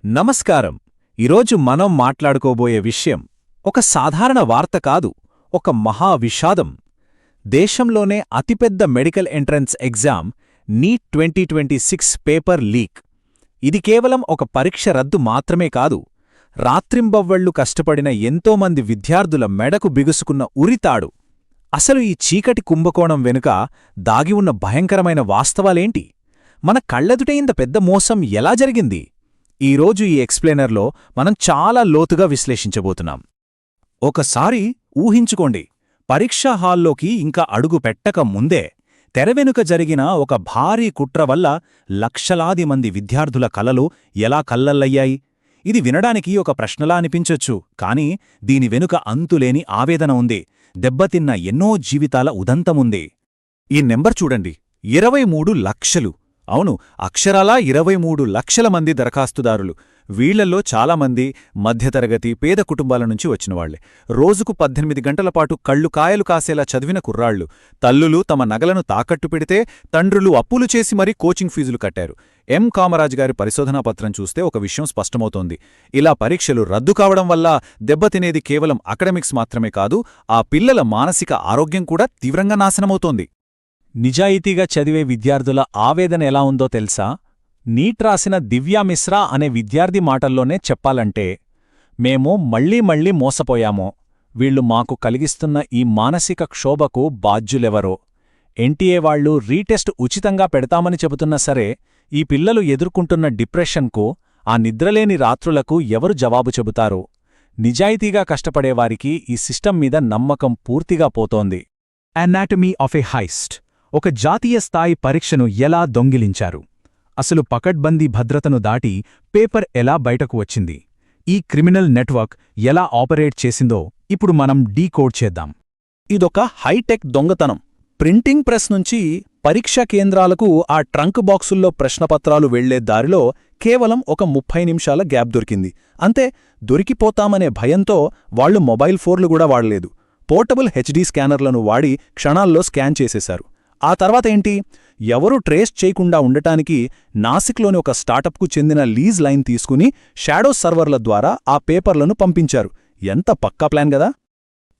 నమస్కారం. ఈరోజు మనం మాట్లాడుకోబోయే విషయం ఒక సాధారణ వార్త కాదు, ఒక మహా విషాదం. దేశంలోనే అతిపెద్ద medical entrance exam NEET 2026 paper leak. ఇది కేవలం ఒక పరీక్ష రద్దు మాత్రమే కాదు, రాత్రింబవ్వళ్లు కష్టపడిన ఎంతోమంది విద్యార్థుల మెడకు బిగుసుకున్న ఉరితాడు. అసలు ఈ చీకటి కుంభకోణం వెనుక దాగి ఉన్న భయంకరమైన వాస్తవాలేంటి? మన కళ్లెదుటే ఇంత పెద్ద మోసం ఎలా జరిగింది? ఈరోజు ఈ ఎక్స్ప్లెయినర్లో మనం చాలా లోతుగా విశ్లేషించబోతున్నాం. ఒకసారి ఊహించుకోండి, పరీక్షా హాల్లోకి ఇంకా అడుగు పెట్టక ముందే తెరవెనుక జరిగిన ఒక భారీ కుట్ర వల్ల లక్షలాది మంది విద్యార్థుల కలలు ఎలా కల్లల్లయ్యాయి. ఇది వినడానికి ఒక ప్రశ్నలా అనిపించొచ్చు, కానీ దీని వెనుక అంతులేని ఆవేదన ఉంది, దెబ్బతిన్న ఎన్నో జీవితాల ఉదంతముంది. ఈ నెంబర్ చూడండి, 23 లక్షలు. అవును, అక్షరాలా 23 లక్షల మంది దరఖాస్తుదారులు. వీళ్లలో చాలామంది మధ్యతరగతి పేద కుటుంబాల నుంచి వచ్చినవాళ్లే. రోజుకు 18 గంటలపాటు కళ్ళు కాయలు కాసేలా చదివిన కుర్రాళ్లు. తల్లులు తమ నగలను తాకట్టు పెడితే తండ్రులు అప్పులు చేసి మరీ కోచింగ్ ఫీజులు కట్టారు. ఎం కామరాజ్ గారి పరిశోధనాపత్రం చూస్తే ఒక విషయం స్పష్టమవుతోంది. ఇలా పరీక్షలు రద్దు కావడం వల్ల దెబ్బతినేది కేవలం అకాడమిక్స్ మాత్రమే కాదు, ఆ పిల్లల మానసిక ఆరోగ్యం కూడా తీవ్రంగా నాశనమవుతోంది. నిజాయితీగా చదివే విద్యార్థుల ఆవేదన ఎలా ఉందో తెలుసా? నీట్ రాసిన దివ్యా మిశ్రా అనే విద్యార్థి మాటల్లోనే చెప్పాలంటే, మేము మళ్లీ మోసపోయామో, వీళ్లు మాకు కలిగిస్తున్న ఈ మానసిక క్షోభకు బాధ్యులెవరో. ఎన్టీఏ వాళ్లు రీటెస్ట్ ఉచితంగా పెడతామని చెబుతున్నా సరే, ఈ పిల్లలు ఎదుర్కొంటున్న డిప్రెషన్కు, ఆ నిద్రలేని రాత్రులకు ఎవరు జవాబు చెబుతారు? నిజాయితీగా కష్టపడేవారికి ఈ సిస్టమ్ మీద నమ్మకం పూర్తిగా పోతోంది. Anatomy of A heist. ఒక జాతీయ స్థాయి పరీక్షను ఎలా దొంగిలించారు? అసలు పకడ్బందీ భద్రతను దాటి పేపర్ ఎలా బయటకు వచ్చింది? ఈ క్రిమినల్ నెట్వర్క్ ఎలా ఆపరేట్ చేసిందో ఇప్పుడు మనం డీకోడ్ చేద్దాం. ఇదొక హైటెక్ దొంగతనం. ప్రింటింగ్ ప్రెస్ నుంచి పరీక్షా కేంద్రాలకు ఆ ట్రంక్ బాక్సుల్లో ప్రశ్నపత్రాలు వెళ్లే దారిలో కేవలం ఒక 30 నిమిషాల గ్యాప్ దొరికింది. అంతే, దొరికిపోతామనే భయంతో వాళ్లు మొబైల్ ఫోన్లు కూడా వాడలేదు. పోర్టబుల్ హెచ్డీ స్కానర్లను వాడి క్షణాల్లో స్కాన్ చేసేశారు. ఆ తర్వాత ఏంటి? ఎవరూ ట్రేస్ చేయకుండా ఉండటానికి నాసిక్లోని ఒక స్టార్టప్కు చెందిన లీజ్ లైన్ తీసుకుని షాడో సర్వర్ల ద్వారా ఆ పేపర్లను పంపించారు. ఎంత పక్కా ప్లాన్ గదా!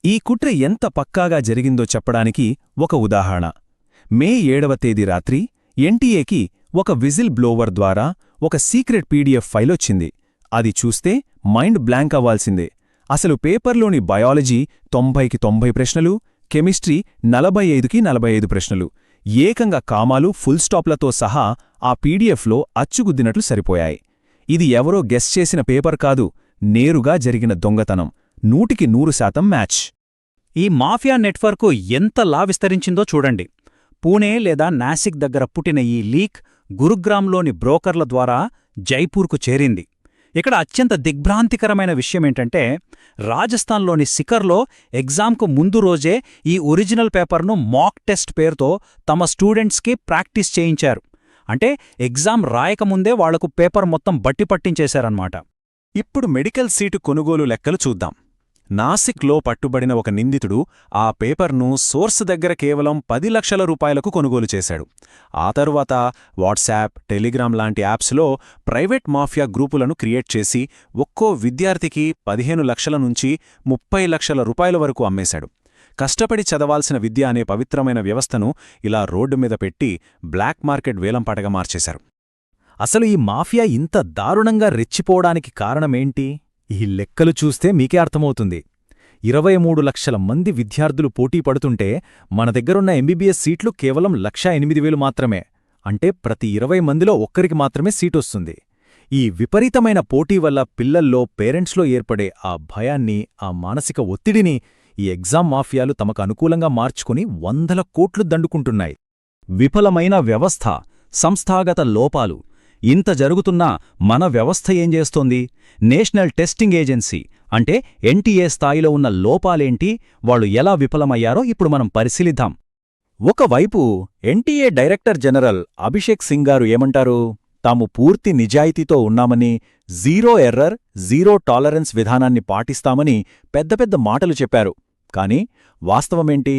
ఈ కుట్ర ఎంత పక్కాగా జరిగిందో చెప్పడానికి ఒక ఉదాహరణ. మే 7వ తేదీ రాత్రి ఎన్టీఏకి ఒక విజిల్ బ్లోవర్ ద్వారా ఒక సీక్రెట్ పీడీఎఫ్ ఫైల్ వచ్చింది. అది చూస్తే మైండ్ బ్లాంక్ అవ్వాల్సిందే. అసలు పేపర్లోని బయాలజీ 90కి 90 ప్రశ్నలు, కెమిస్ట్రీ 45కి 45 ప్రశ్నలు, ఏకంగా కామాలు ఫుల్ స్టాప్లతో సహా ఆ పీడీఎఫ్లో అచ్చుగుద్దినట్లు సరిపోయాయి. ఇది ఎవరో గెస్ చేసిన పేపర్ కాదు, నేరుగా జరిగిన దొంగతనం. 100కి 100% మ్యాచ్. ఈ మాఫియా నెట్వర్కు ఎంతలా విస్తరించిందో చూడండి. పూణే లేదా నాసిక్ దగ్గర పుట్టిన ఈ లీక్ గురుగ్రామ్లోని బ్రోకర్ల ద్వారా జైపూర్కు చేరింది. ఇక్కడ అత్యంత దిగ్భ్రాంతికరమైన విషయమేంటంటే, రాజస్థాన్లోని సికర్లో ఎగ్జామ్కు ముందు రోజే ఈ ఒరిజినల్ పేపర్ను మాక్ టెస్ట్ పేరుతో తమ స్టూడెంట్స్కి ప్రాక్టీస్ చేయించారు. అంటే ఎగ్జామ్ రాయకముందే వాళ్లకు పేపర్ మొత్తం బట్టి పట్టించేశారన్నమాట. ఇప్పుడు మెడికల్ సీటు కొనుగోలు లెక్కలు చూద్దాం. నాసిక్లో పట్టుబడిన ఒక నిందితుడు ఆ పేపర్ను సోర్స్ దగ్గర కేవలం 10 లక్షల రూపాయలకు కొనుగోలు చేశాడు. ఆ తరువాత వాట్సాప్, టెలిగ్రామ్ లాంటి యాప్స్లో ప్రైవేట్ మాఫియా గ్రూపులను క్రియేట్ చేసి ఒక్కో విద్యార్థికి 15 లక్షల నుంచి 30 లక్షల రూపాయల వరకు అమ్మేశాడు. కష్టపడి చదవాల్సిన విద్య అనే పవిత్రమైన వ్యవస్థను ఇలా రోడ్డు మీద పెట్టి బ్లాక్ మార్కెట్ వేలంపాటగా మార్చేశారు. అసలు ఈ మాఫియా ఇంత దారుణంగా రెచ్చిపోవడానికి కారణమేంటి? ఈ లెక్కలు చూస్తే మీకే అర్థమవుతుంది. 23 లక్షల మంది విద్యార్థులు పోటీ పడుతుంటే మన దగ్గరున్న ఎంబీబీఎస్ సీట్లు కేవలం 1,08,000 మాత్రమే. అంటే ప్రతి 20 మందిలో ఒక్కరికి మాత్రమే సీటొస్తుంది. ఈ విపరీతమైన పోటీ వల్ల పిల్లల్లో, పేరెంట్స్లో ఏర్పడే ఆ భయాన్ని, ఆ మానసిక ఒత్తిడిని ఈ ఎగ్జామ్ మాఫియాలు తమకు అనుకూలంగా మార్చుకుని 100ల కోట్లు దండుకుంటున్నాయి. విఫలమైన వ్యవస్థ, సంస్థాగత లోపాలు. ఇంత జరుగుతున్నా మన వ్యవస్థ ఏం చేస్తోంది? నేషనల్ టెస్టింగ్ ఏజెన్సీ అంటే ఎన్టీఏ స్థాయిలో ఉన్న లోపాలేంటి, వాళ్లు ఎలా విఫలమయ్యారో ఇప్పుడు మనం పరిశీలిద్దాం. ఒకవైపు NTA director general Abhishek Singh గారు ఏమంటారు? తాము పూర్తి నిజాయితీతో ఉన్నామని, జీరో ఎర్రర్, జీరో టాలరెన్స్ విధానాన్ని పాటిస్తామని పెద్ద పెద్ద మాటలు చెప్పారు. కాని వాస్తవమేంటి?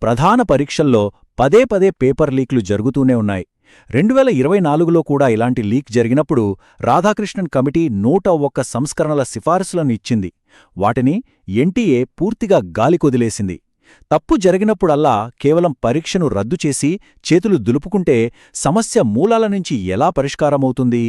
ప్రధాన పరీక్షల్లో పదే పదే పేపర్ లీక్లు జరుగుతూనే ఉన్నాయి. 2024లో కూడా ఇలాంటి లీక్ జరిగినప్పుడు రాధాకృష్ణన్ కమిటీ 101 సంస్కరణల సిఫారసులను ఇచ్చింది. వాటిని ఎన్టీఏ పూర్తిగా గాలికొదిలేసింది. తప్పు జరిగినప్పుడల్లా కేవలం పరీక్షను రద్దు చేసి చేతులు దులుపుకుంటే సమస్య మూలాల నుంచి ఎలా పరిష్కారమవుతుంది?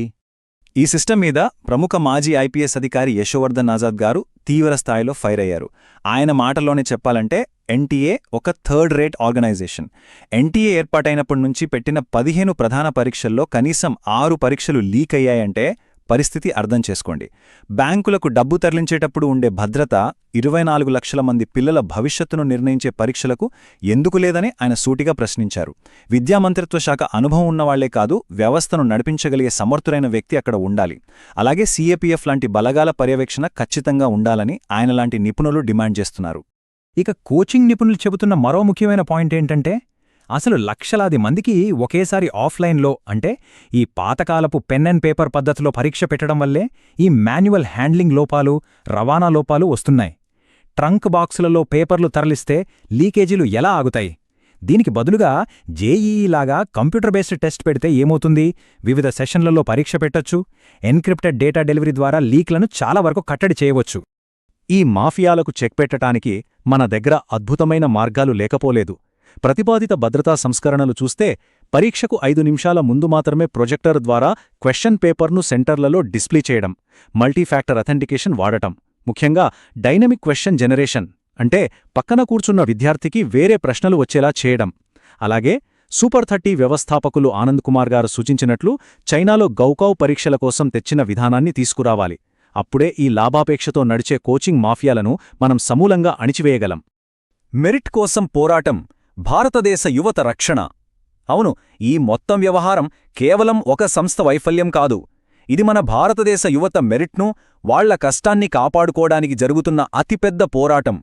ఈ సిస్టమ్ మీద ప్రముఖ మాజీ ఐపీఎస్ అధికారి యశోవర్ధన్ ఆజాద్ గారు తీవ్ర స్థాయిలో ఫైర్ అయ్యారు. ఆయన మాటల్లోనే చెప్పాలంటే ఎన్టీఏ ఒక థర్డ్ రేట్ ఆర్గనైజేషన్. ఎన్టీఏ ఏర్పాటైనప్పటి నుంచి పెట్టిన 15 ప్రధాన పరీక్షల్లో కనీసం 6 పరీక్షలు లీక్ అయ్యాయంటే పరిస్థితి అర్థం చేసుకోండి. బ్యాంకులకు డబ్బు తరలించేటప్పుడు ఉండే భద్రత 24 లక్షల మంది పిల్లల భవిష్యత్తును నిర్ణయించే పరీక్షలకు ఎందుకు లేదని ఆయన సూటిగా ప్రశ్నించారు. విద్యామంత్రిత్వ శాఖ అనుభవం ఉన్నవాళ్లే కాదు, వ్యవస్థను నడిపించగలిగే సమర్థులైన వ్యక్తి అక్కడ ఉండాలి. అలాగే సీఏపీఎఫ్ లాంటి బలగాల పర్యవేక్షణ ఖచ్చితంగా ఉండాలని ఆయన లాంటి నిపుణులు డిమాండ్ చేస్తున్నారు. ఇక కోచింగ్ నిపుణులు చెబుతున్న మరో ముఖ్యమైన పాయింట్ ఏంటంటే, అసలు లక్షలాది మందికి ఒకేసారి ఆఫ్లైన్లో అంటే ఈ పాతకాలపు పెన్ అండ్ పేపర్ పద్ధతిలో పరీక్ష పెట్టడం వల్లే ఈ మాన్యువల్ హ్యాండ్లింగ్ లోపాలు, రవాణా లోపాలు వస్తున్నాయి. ట్రంక్ బాక్సులలో పేపర్లు తరలిస్తే లీకేజీలు ఎలా ఆగుతాయి? దీనికి బదులుగా జేఈఈలాగా కంప్యూటర్ బేస్డ్ టెస్ట్ పెడితే ఏమవుతుంది? వివిధ సెషన్లలో పరీక్ష పెట్టొచ్చు. ఎన్క్రిప్టెడ్ డేటా డెలివరీ ద్వారా లీక్లను చాలా వరకు కట్టడి చేయవచ్చు. ఈ మాఫియాలకు చెక్ పెట్టటానికి మన దగ్గర అద్భుతమైన మార్గాలు లేకపోలేదు. ప్రతిపాదిత భద్రతా సంస్కరణలు చూస్తే పరీక్షకు 5 నిమిషాల ముందు మాత్రమే ప్రొజెక్టర్ ద్వారా క్వెషన్ పేపర్ను సెంటర్లలో డిస్ప్లే చేయడం, మల్టీఫ్యాక్టర్ అథెంటికేషన్ వాడటం, ముఖ్యంగా డైనమిక్ క్వెషన్ జనరేషన్ అంటే పక్కన కూర్చున్న విద్యార్థికి వేరే ప్రశ్నలు వచ్చేలా చేయడం. అలాగే సూపర్ 30 వ్యవస్థాపకులు ఆనంద్ కుమార్ గారు సూచించినట్లు చైనాలో గౌకావ్ పరీక్షల కోసం తెచ్చిన విధానాన్ని తీసుకురావాలి. అప్పుడే ఈ లాభాపేక్షతో నడిచే కోచింగ్ మాఫియాలను మనం సమూలంగా అణిచివేయగలం. మెరిట్ కోసం పోరాటం, భారతదేశ యువత రక్షణ. అవును, ఈ మొత్తం వ్యవహారం కేవలం ఒక సంస్థ వైఫల్యం కాదు. ఇది మన భారతదేశ యువత మెరిట్ను, వాళ్ల కష్టాన్ని కాపాడుకోవడానికి జరుగుతున్న అతిపెద్ద పోరాటం.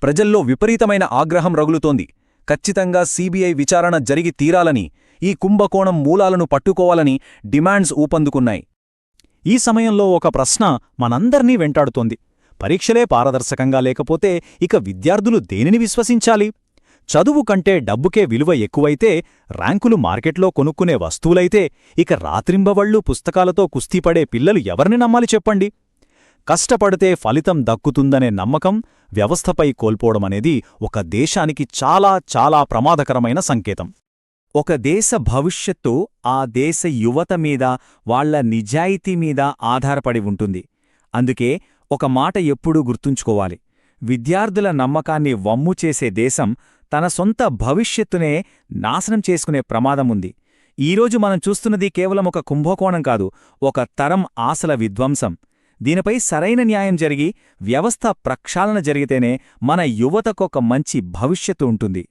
ప్రజల్లో విపరీతమైన ఆగ్రహం రగులుతోంది. ఖచ్చితంగా సీబీఐ విచారణ జరిగి తీరాలని, ఈ కుంభకోణం మూలాలను పట్టుకోవాలని డిమాండ్స్ ఊపందుకున్నాయి. ఈ సమయంలో ఒక ప్రశ్న మనందర్నీ వెంటాడుతోంది. పరీక్షలే పారదర్శకంగా లేకపోతే ఇక విద్యార్థులు దేనిని విశ్వసించాలి? చదువు కంటే డబ్బుకే విలువ ఎక్కువైతే, ర్యాంకులు మార్కెట్లో కొనుక్కునే వస్తువులైతే ఇక రాత్రింబవళ్లూ పుస్తకాలతో కుస్తీపడే పిల్లలు ఎవరిని నమ్మాలి చెప్పండి? కష్టపడితే ఫలితం దక్కుతుందనే నమ్మకం వ్యవస్థపై కోల్పోవడమనేది ఒక దేశానికి చాలా చాలా ప్రమాదకరమైన సంకేతం. ఒక దేశ భవిష్యత్తు ఆ దేశ యువత మీద, వాళ్ల నిజాయితీ మీద ఆధారపడి ఉంటుంది. అందుకే ఒక మాట ఎప్పుడూ గుర్తుంచుకోవాలి: విద్యార్థుల నమ్మకాన్ని వమ్ము చేసే దేశం తన సొంత భవిష్యత్తునే నాశనం చేసుకునే ప్రమాదముంది. ఈరోజు మనం చూస్తున్నది కేవలం ఒక కుంభకోణం కాదు, ఒక తరం ఆశల విధ్వంసం. దీనిపై సరైన న్యాయం జరిగి వ్యవస్థ ప్రక్షాళన జరిగితేనే మన యువతకొక మంచి భవిష్యత్తు ఉంటుంది.